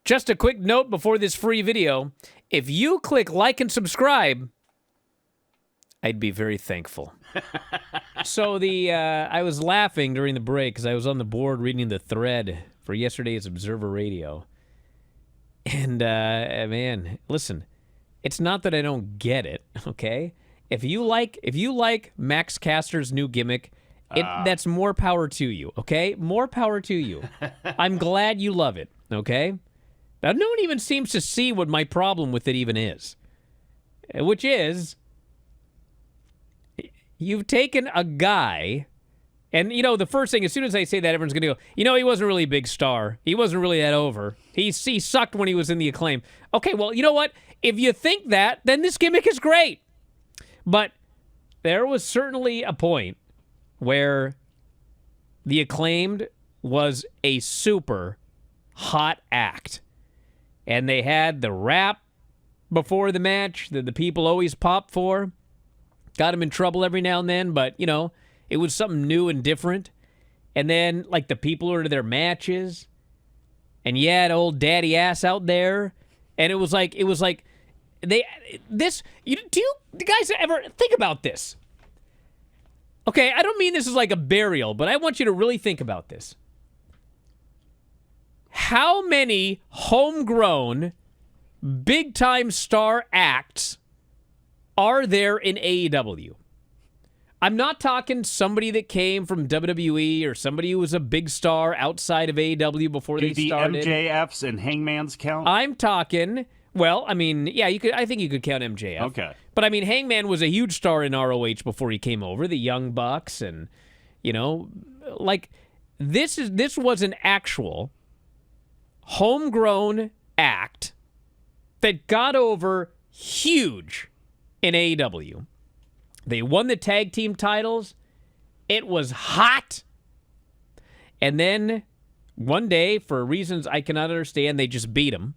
Just a quick note before this free video. If you click like and subscribe, I'd be very thankful. So I was laughing during the break because I was on the board reading the thread for yesterday's Observer Radio. And, man, listen, it's not that I don't get it, okay? If you like Max Caster's new gimmick, that's more power to you, okay? More power to you. I'm glad you love it, okay? Now, no one even seems to see what my problem with it even is, which is you've taken a guy, and, the first thing, as soon as I say that, everyone's going to go, he wasn't really a big star. He wasn't really that over. He sucked when he was in the Acclaim. Okay, well, you know what? If you think that, then this gimmick is great. But there was certainly a point where the Acclaimed was a super hot act. And they had the rap before the match that the people always pop for. Got him in trouble every now and then, but, it was something new and different. And then, the people were to their matches. And you had old daddy ass out there. And do you guys ever think about this? Okay, I don't mean this is like a burial, but I want you to really think about this. How many homegrown, big-time star acts are there in AEW? I'm not talking somebody that came from WWE or somebody who was a big star outside of AEW before they started. The MJFs and Hangman's count? I'm talking, well, I mean, yeah, I think you could count MJF. Okay. But I mean, Hangman was a huge star in ROH before he came over, the Young Bucks, and, this was an actual homegrown act that got over huge in AEW. They won the tag team titles. It was hot. And then one day, for reasons I cannot understand, they just beat them.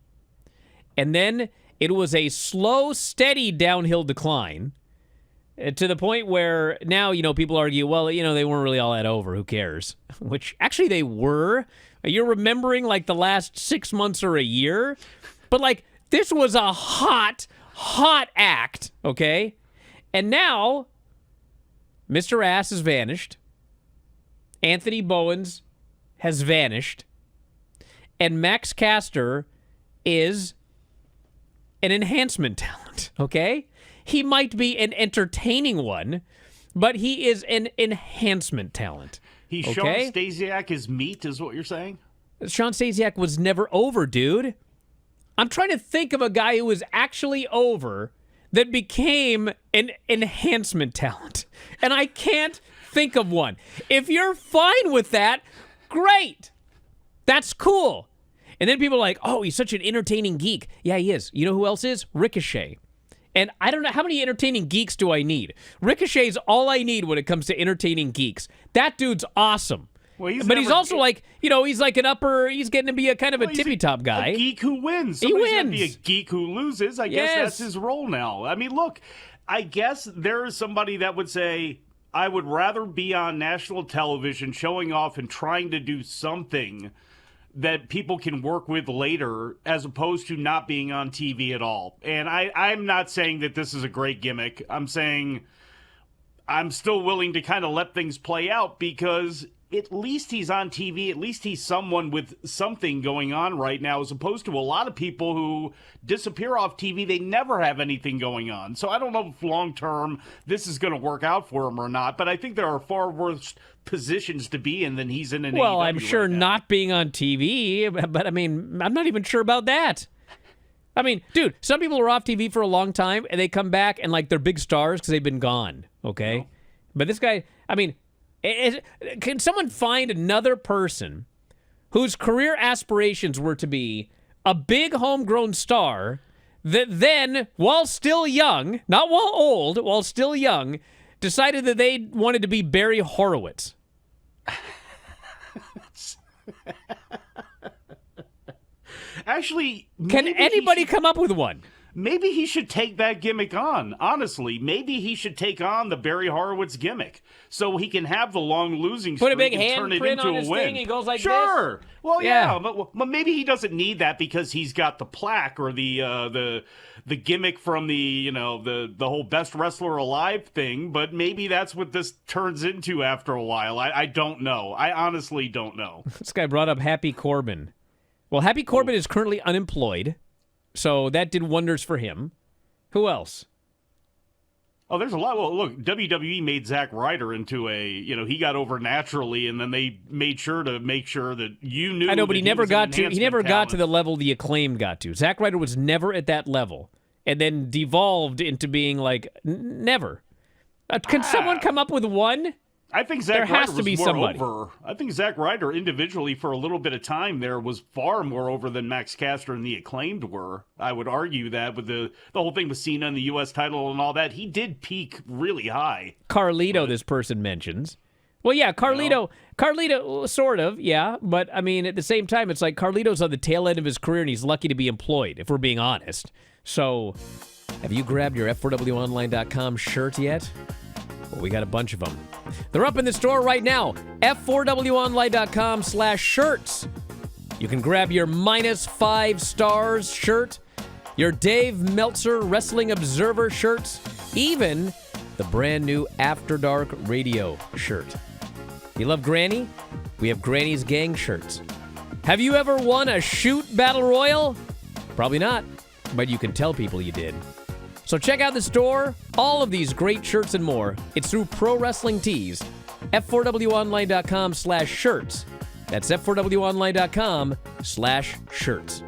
And then it was a slow, steady downhill decline to the point where now, people argue, well, they weren't really all that over. Who cares? Which actually they were. You're remembering the last 6 months or a year. But this was a hot act, okay? And now, Mr. Ass has vanished. Anthony Bowens has vanished. And Max Caster is an enhancement talent, okay? He might be an entertaining one, but he is an enhancement talent. He's okay? Sean Stasiak is meat, is what you're saying? Sean Stasiak was never over, dude. I'm trying to think of a guy who was actually over that became an enhancement talent. And I can't think of one. If you're fine with that, great. That's cool. And then people are like, oh, he's such an entertaining geek. Yeah, he is. You know who else is? Ricochet. And I don't know, how many entertaining geeks do I need? Ricochet's all I need when it comes to entertaining geeks. That dude's awesome. Well, he's also he's like he's getting to be a kind of a tippy-top guy. A geek who wins. Somebody's going to be a geek who loses. I guess that's his role now. I mean, look, I guess there is somebody that would say, I would rather be on national television showing off and trying to do something that people can work with later as opposed to not being on TV at all. And I'm not saying that this is a great gimmick. I'm saying I'm still willing to kind of let things play out because at least he's on TV. At least he's someone with something going on right now, as opposed to a lot of people who disappear off TV. They never have anything going on. So I don't know if long-term this is going to work out for him or not, but I think there are far worse positions to be in than he's in an Well, AEW I'm sure right now. not being on TV, but I mean, I'm not even sure about that. I mean, dude, some people are off TV for a long time, and they come back, and they're big stars because they've been gone, okay? No. But this guy, I mean, can someone find another person whose career aspirations were to be a big homegrown star that then, while still young, not while old, while still young, decided that they wanted to be Barry Horowitz? Actually, can anybody come up with one? maybe he should take that gimmick on. Honestly, maybe he should take on the Barry Horowitz gimmick so he can have the long losing streak Put a big and turn it handprint into on a his win. thing. He goes like sure. this. Well, yeah, but maybe he doesn't need that because he's got the plaque or the gimmick from the whole best wrestler alive thing. But maybe that's what this turns into after a while. I don't know. I honestly don't know. This guy brought up Happy Corbin. Well, Happy Corbin is currently unemployed, so that did wonders for him. Who else? Oh, there's a lot. Well, look, WWE made Zack Ryder into he got over naturally, and then they made sure that you knew. I know, but he never got to the level the Acclaimed got to. Zack Ryder was never at that level, and then devolved into being like never. Can someone come up with one? I think Zack Ryder was more somebody. over. I think Zack Ryder individually for a little bit of time there was far more over than Max Caster and the Acclaimed were. I would argue that with the whole thing with Cena and the U.S. title and all that, he did peak really high. Carlito, this person mentions. Well, yeah, Carlito, sort of, yeah. But, I mean, at the same time, it's like Carlito's on the tail end of his career, and he's lucky to be employed, if we're being honest. So, have you grabbed your F4WOnline.com shirt yet? Well, we got a bunch of them. They're up in the store right now. F4WOnline.com/shirts. You can grab your -5 stars shirt, your Dave Meltzer Wrestling Observer shirts, even the brand new After Dark Radio shirt. You love Granny? We have Granny's Gang shirts. Have you ever won a shoot battle royal? Probably not, but you can tell people you did. So check out the store. All of these great shirts and more. It's through Pro Wrestling Tees. F4WOnline.com/shirts. That's F4WOnline.com/shirts.